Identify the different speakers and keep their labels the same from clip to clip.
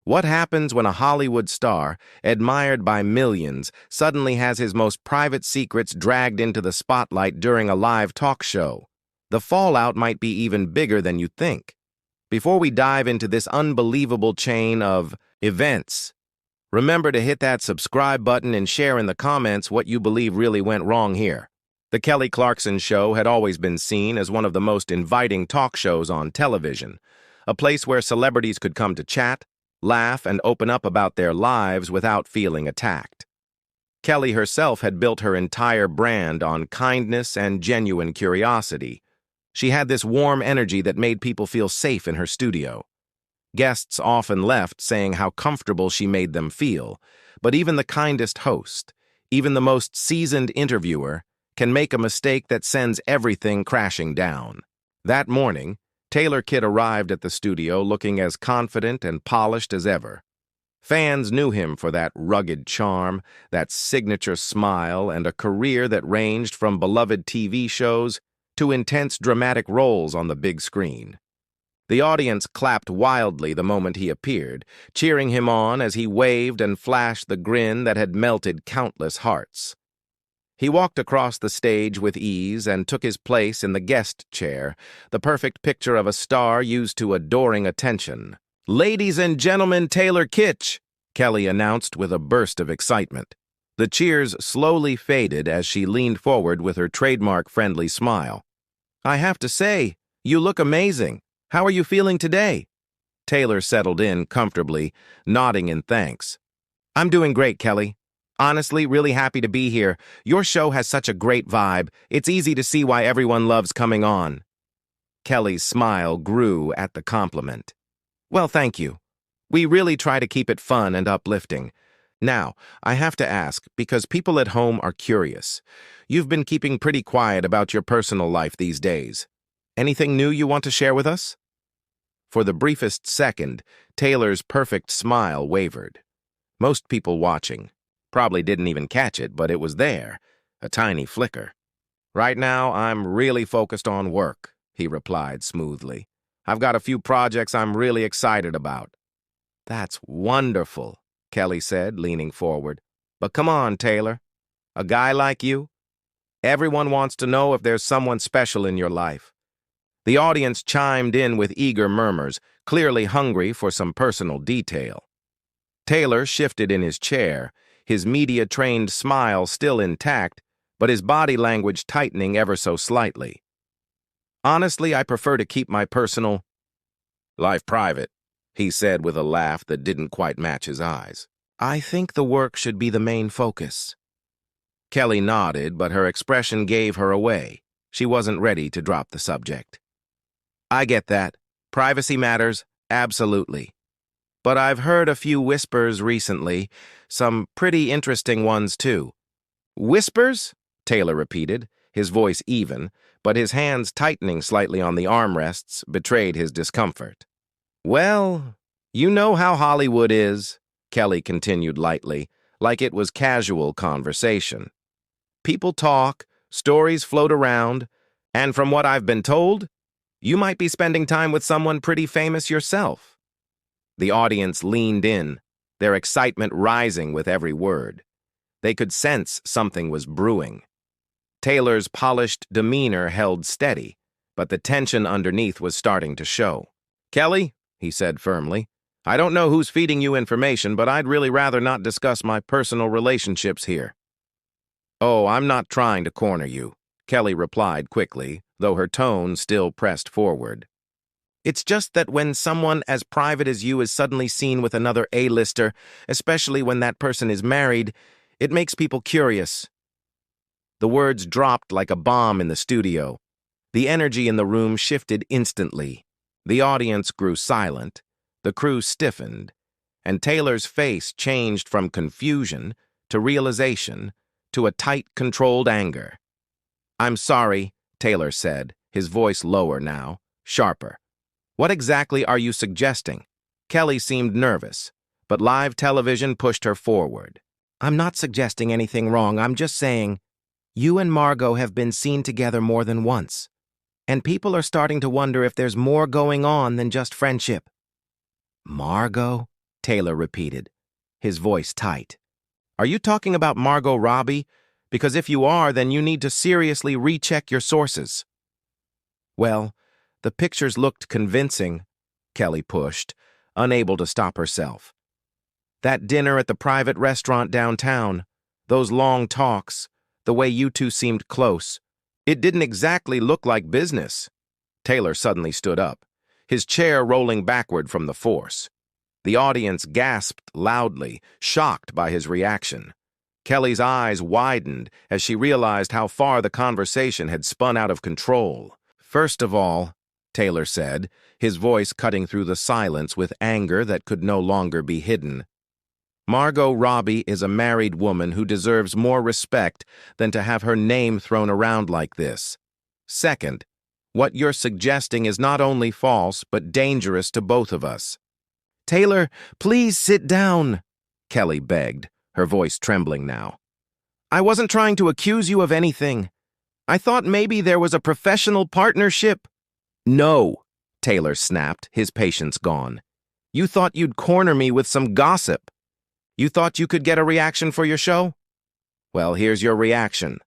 Speaker 1: What happens when a Hollywood star, admired by millions, suddenly has his most private secrets dragged into the spotlight during a live talk show? The fallout might be even bigger than you think. Before we dive into this unbelievable chain of events, remember to hit that subscribe button and share in the comments what you believe really went wrong here. The Kelly Clarkson Show had always been seen as one of the most inviting talk shows on television, a place where celebrities could come to chat, laugh, and open up about their lives without feeling attacked. Kelly herself had built her entire brand on kindness and genuine curiosity. She had this warm energy that made people feel safe in her studio. Guests often left saying how comfortable she made them feel, but even the kindest host, even the most seasoned interviewer, can make a mistake that sends everything crashing down. That morning, Taylor Kitsch arrived at the studio looking as confident and polished as ever. Fans knew him for that rugged charm, that signature smile, and a career that ranged from beloved TV shows to intense dramatic roles on the big screen. The audience clapped wildly the moment he appeared, cheering him on as he waved and flashed the grin that had melted countless hearts. He walked across the stage with ease and took his place in the guest chair, the perfect picture of a star used to adoring attention. "Ladies and gentlemen, Taylor Kitsch," Kelly announced with a burst of excitement. The cheers slowly faded as she leaned forward with her trademark-friendly smile. "I have to say, you look amazing. How are you feeling today?" Taylor settled in comfortably, nodding in thanks. "I'm doing great, Kelly. Honestly, really happy to be here. Your show has such a great vibe. It's easy to see why everyone loves coming on." Kelly's smile grew at the compliment. "Well, thank you. We really try to keep it fun and uplifting. Now, I have to ask, because people at home are curious. You've been keeping pretty quiet about your personal life these days. Anything new you want to share with us?" For the briefest second, Taylor's perfect smile wavered. Most people watching probably didn't even catch it, but it was there, a tiny flicker. "Right now, I'm really focused on work," he replied smoothly. "I've got a few projects I'm really excited about." "That's wonderful," Kelly said, leaning forward. "But come on, Taylor. A guy like you? Everyone wants to know if there's someone special in your life." The audience chimed in with eager murmurs, clearly hungry for some personal detail. Taylor shifted in his chair, his media-trained smile still intact, but his body language tightening ever so slightly. "Honestly, I prefer to keep my personal life private," he said with a laugh that didn't quite match his eyes. "I think the work should be the main focus." Kelly nodded, but her expression gave her away. She wasn't ready to drop the subject. "I get that. Privacy matters, absolutely. But I've heard a few whispers recently, some pretty interesting ones too." "Whispers?" Taylor repeated, his voice even, but his hands tightening slightly on the armrests betrayed his discomfort. "Well, you know how Hollywood is," Kelly continued lightly, like it was casual conversation. "People talk, stories float around, and from what I've been told, you might be spending time with someone pretty famous yourself." The audience leaned in, their excitement rising with every word. They could sense something was brewing. Taylor's polished demeanor held steady, but the tension underneath was starting to show. "Kelly," he said firmly, "I don't know who's feeding you information, but I'd really rather not discuss my personal relationships here." "Oh, I'm not trying to corner you," Kelly replied quickly, though her tone still pressed forward. "It's just that when someone as private as you is suddenly seen with another A-lister, especially when that person is married, it makes people curious." The words dropped like a bomb in the studio. The energy in the room shifted instantly. The audience grew silent, the crew stiffened, and Taylor's face changed from confusion to realization to a tight, controlled anger. "I'm sorry," Taylor said, his voice lower now, sharper. "What exactly are you suggesting?" Kelly seemed nervous, but live television pushed her forward. "I'm not suggesting anything wrong. I'm just saying, you and Margot have been seen together more than once, and people are starting to wonder if there's more going on than just friendship." "Margot?" Taylor repeated, his voice tight. Are you talking about Margot Robbie? Because if you are, then you need to seriously recheck your sources. Well, the pictures looked convincing, Kelly pushed, unable to stop herself. That dinner at the private restaurant downtown, those long talks, the way you two seemed close. It didn't exactly look like business. Taylor suddenly stood up, his chair rolling backward from the force. The audience gasped loudly, shocked by his reaction. Kelly's eyes widened as she realized how far the conversation had spun out of control. First of all, Taylor said, his voice cutting through the silence with anger that could no longer be hidden. Margot Robbie is a married woman who deserves more respect than to have her name thrown around like this. Second, what you're suggesting is not only false but dangerous to both of us. Taylor, please sit down, Kelly begged, her voice trembling now. I wasn't trying to accuse you of anything. I thought maybe there was a professional partnership. No, Taylor snapped, his patience gone. You thought you'd corner me with some gossip. You thought you could get a reaction for your show? Well, here's your reaction.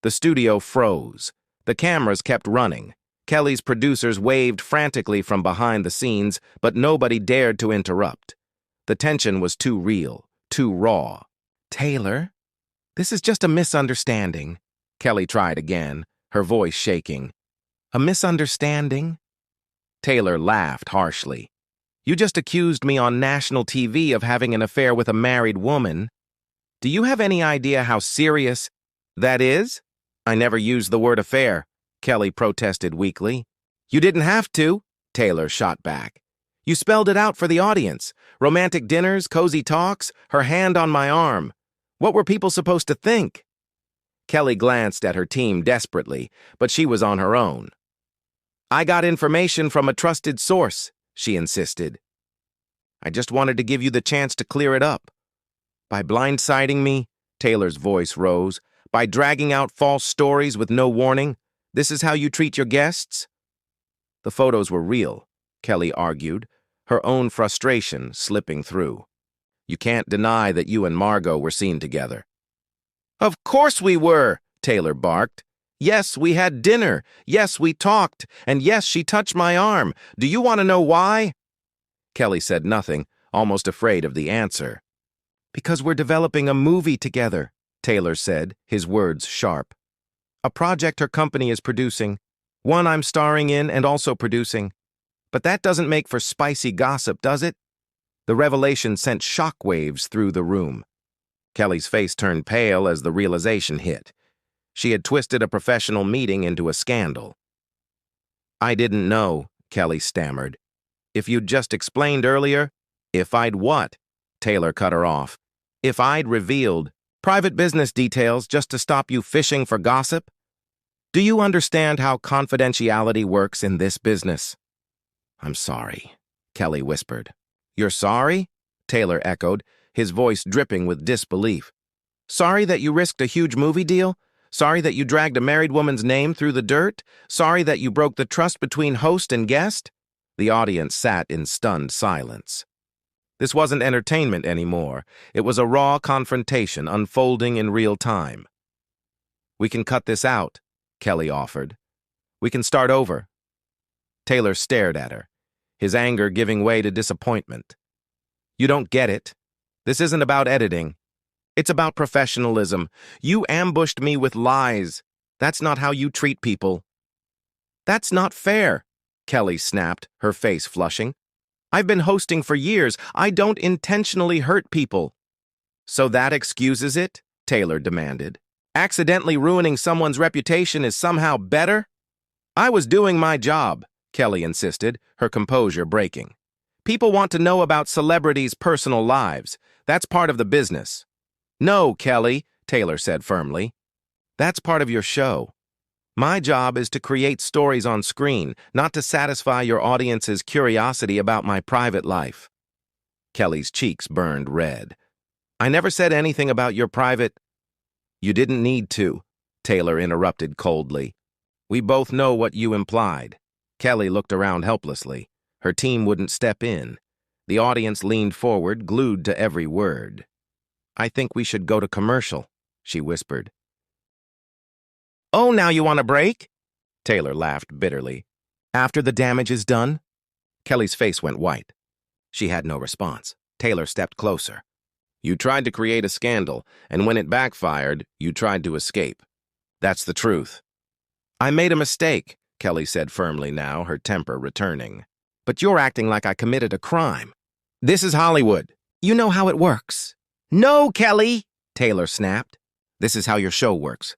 Speaker 1: The studio froze. The cameras kept running. Kelly's producers waved frantically from behind the scenes, but nobody dared to interrupt. The tension was too real, too raw. Taylor, this is just a misunderstanding. Kelly tried again, her voice shaking. A misunderstanding? Taylor laughed harshly. You just accused me on national TV of having an affair with a married woman. Do you have any idea how serious that is? I never used the word affair, Kelly protested weakly. You didn't have to, Taylor shot back. You spelled it out for the audience. Romantic dinners, cozy talks, her hand on my arm. What were people supposed to think? Kelly glanced at her team desperately, but she was on her own. I got information from a trusted source, she insisted. I just wanted to give you the chance to clear it up. By blindsiding me, Taylor's voice rose, by dragging out false stories with no warning, this is how you treat your guests? The photos were real, Kelly argued, her own frustration slipping through. You can't deny that you and Margot were seen together. Of course we were, Taylor barked. Yes, we had dinner. Yes, we talked. And yes, she touched my arm. Do you want to know why? Kelly said nothing, almost afraid of the answer. Because we're developing a movie together, Taylor said, his words sharp. A project her company is producing, one I'm starring in and also producing. But that doesn't make for spicy gossip, does it? The revelation sent shockwaves through the room. Kelly's face turned pale as the realization hit. She had twisted a professional meeting into a scandal. I didn't know, Kelly stammered. If you'd just explained earlier, if I'd what? Taylor cut her off. If I'd revealed private business details just to stop you fishing for gossip? Do you understand how confidentiality works in this business? I'm sorry, Kelly whispered. You're sorry? Taylor echoed, his voice dripping with disbelief. Sorry that you risked a huge movie deal? Sorry that you dragged a married woman's name through the dirt? Sorry that you broke the trust between host and guest? The audience sat in stunned silence. This wasn't entertainment anymore. It was a raw confrontation unfolding in real time. We can cut this out, Kelly offered. We can start over. Taylor stared at her, his anger giving way to disappointment. You don't get it. This isn't about editing. It's about professionalism. You ambushed me with lies. That's not how you treat people. That's not fair, Kelly snapped, her face flushing. I've been hosting for years. I don't intentionally hurt people. So that excuses it? Taylor demanded. Accidentally ruining someone's reputation is somehow better? I was doing my job, Kelly insisted, her composure breaking. People want to know about celebrities' personal lives. That's part of the business. No, Kelly, Taylor said firmly. That's part of your show. My job is to create stories on screen, not to satisfy your audience's curiosity about my private life. Kelly's cheeks burned red. I never said anything about your private... You didn't need to, Taylor interrupted coldly. We both know what you implied. Kelly looked around helplessly. Her team wouldn't step in. The audience leaned forward, glued to every word. "I think we should go to commercial," she whispered. "Oh, now you want a break?" Taylor laughed bitterly. "After the damage is done?" Kelly's face went white. She had no response. Taylor stepped closer. "You tried to create a scandal, and when it backfired, you tried to escape. That's the truth." "I made a mistake," Kelly said firmly now, her temper returning. "But you're acting like I committed a crime. This is Hollywood. You know how it works." "No, Kelly!" Taylor snapped. "This is how your show works.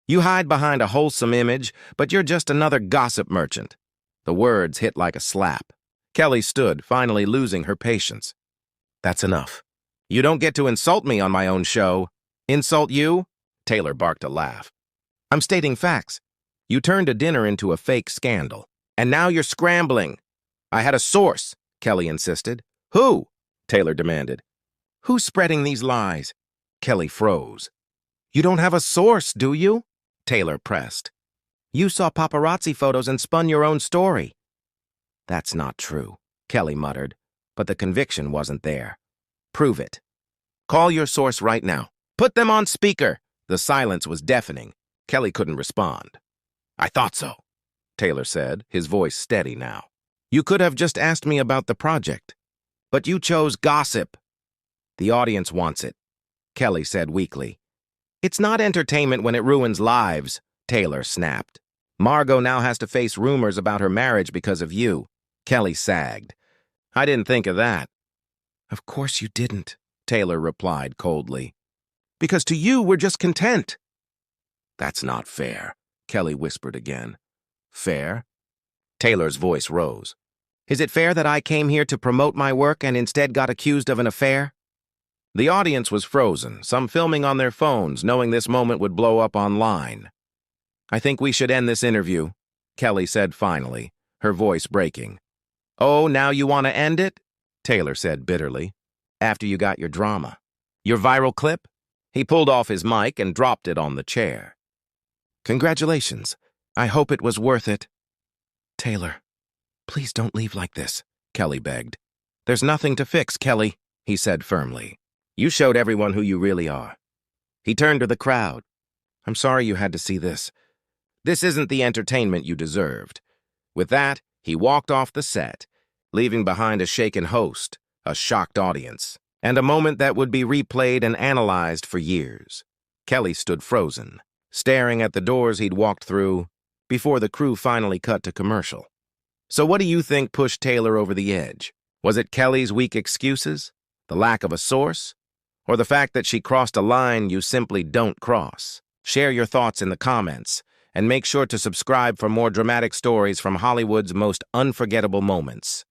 Speaker 1: You hide behind a wholesome image, but you're just another gossip merchant." The words hit like a slap. Kelly stood, finally losing her patience. "That's enough. You don't get to insult me on my own show." "Insult you?" Taylor barked a laugh. "I'm stating facts. You turned a dinner into a fake scandal. And now you're scrambling." "I had a source," Kelly insisted. "Who?" Taylor demanded. "Who's spreading these lies?" Kelly froze. "You don't have a source, do you?" Taylor pressed. "You saw paparazzi photos and spun your own story." "That's not true," Kelly muttered, but the conviction wasn't there. "Prove it. Call your source right now. Put them on speaker." The silence was deafening. Kelly couldn't respond. "I thought so," Taylor said, his voice steady now. "You could have just asked me about the project. But you chose gossip." "The audience wants it," Kelly said weakly. "It's not entertainment when it ruins lives," Taylor snapped. "Margot now has to face rumors about her marriage because of you." Kelly sagged. "I didn't think of that." "Of course you didn't," Taylor replied coldly. "Because to you, we're just content." "That's not fair," Kelly whispered again. "Fair?" Taylor's voice rose. "Is it fair that I came here to promote my work and instead got accused of an affair?" The audience was frozen, some filming on their phones, knowing this moment would blow up online. "I think we should end this interview," Kelly said finally, her voice breaking. "Oh, now you want to end it?" Taylor said bitterly. "After you got your drama. Your viral clip?" He pulled off his mic and dropped it on the chair. "Congratulations. I hope it was worth it." "Taylor, please don't leave like this," Kelly begged. "There's nothing to fix, Kelly," he said firmly. "You showed everyone who you really are." He turned to the crowd. "I'm sorry you had to see this. This isn't the entertainment you deserved." With that, he walked off the set, leaving behind a shaken host, a shocked audience, and a moment that would be replayed and analyzed for years. Kelly stood frozen, staring at the doors he'd walked through before the crew finally cut to commercial. So what do you think pushed Taylor over the edge? Was it Kelly's weak excuses, the lack of a source, or the fact that she crossed a line you simply don't cross? Share your thoughts in the comments, and make sure to subscribe for more dramatic stories from Hollywood's most unforgettable moments.